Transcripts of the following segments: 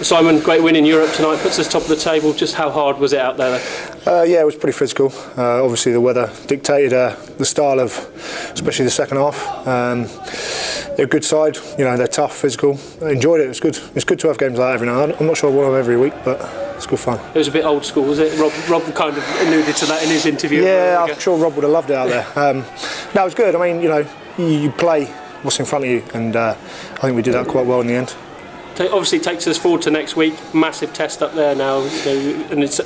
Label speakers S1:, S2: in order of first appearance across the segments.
S1: Simon, great win in Europe tonight, puts us top of the table. Just how hard was it out there?
S2: Yeah, it was pretty physical. Obviously the weather dictated the style of, especially the second half. They're a good side, you know, they're tough, physical. I enjoyed it, it was good. It's good to have games like that every now and then. I'm not sure I won them every week, but it's good fun.
S1: It was a bit old school, was it? Rob kind of alluded to that in his interview.
S2: Yeah, I'm sure Rob would have loved it out there. No, it was good. I mean, you know, you play what's in front of you, and I think we did that quite well in the end.
S1: Obviously takes us forward to next week. Massive test up there now, and it's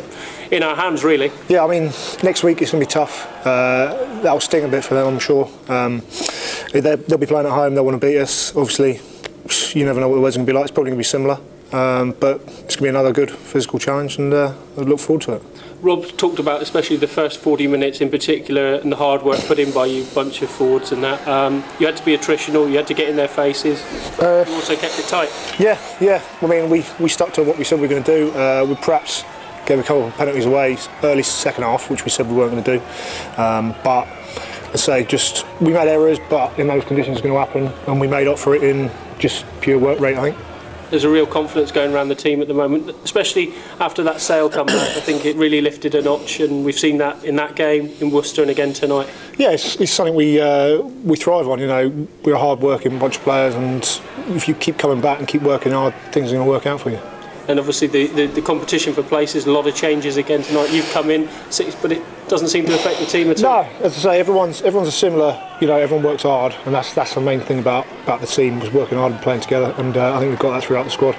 S1: in our hands really. Yeah, I mean, next week it's going to be tough. That'll sting a bit for them, I'm sure. They'll be playing at home. They'll want to beat us. Obviously, you never know what the weather's going to be like. It's probably going to be similar, but it's going to be another good physical challenge, and I look forward to it. Rob talked about especially the first 40 minutes in particular and the hard work put in by you bunch of forwards and that. You had to be attritional, you had to get in their faces. You also kept it tight.
S2: Yeah. I mean, we stuck to what we said we were going to do. We perhaps gave a couple of penalties away early second half, which we said we weren't going to do. But I say, just we made errors, but in those conditions it's going to happen, and we made up for it in just pure work rate, I think.
S1: There's a real confidence going around the team at the moment, especially after that Sale comeback. I think it really lifted a notch, and we've seen that in that game in Worcester and again tonight. Yeah,
S2: it's something we thrive on. You know, we're a hard-working bunch of players, and if you keep coming back and keep working hard, things are going to work out for you.
S1: And obviously the competition for places, a lot of changes again tonight. You've come in, but it doesn't seem to affect the team at all.
S2: No, as I say, everyone's a similar. You know, everyone works hard, and that's the main thing about the team, was working hard and playing together. And I think we've got that throughout the squad.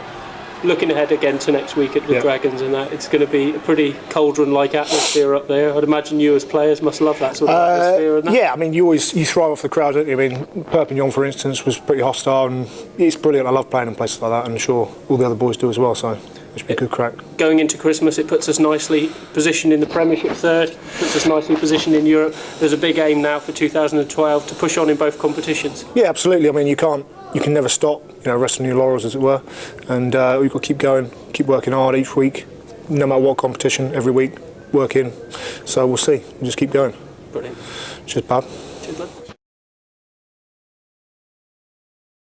S1: Looking ahead again to next week at the Dragons and that, it's going to be a pretty cauldron-like atmosphere up there. I'd imagine you as players must love that sort of atmosphere. And that.
S2: Yeah, I mean, you thrive off the crowd, don't you? I mean, Perpignan, for instance, was pretty hostile, and it's brilliant. I love playing in places like that, and I'm sure all the other boys do as well. So it should be a good crack.
S1: Going into Christmas, it puts us nicely positioned in the Premiership third, puts us nicely positioned in Europe. There's a big aim now for 2012 to push on in both competitions.
S2: Yeah, absolutely. I mean, you can never stop, you know, resting on your laurels, as it were, and we've got to keep going, keep working hard each week, no matter what competition, every week, working. So we'll see. We'll just keep going.
S1: Brilliant.
S2: Cheers, bud.
S1: Cheers, bud.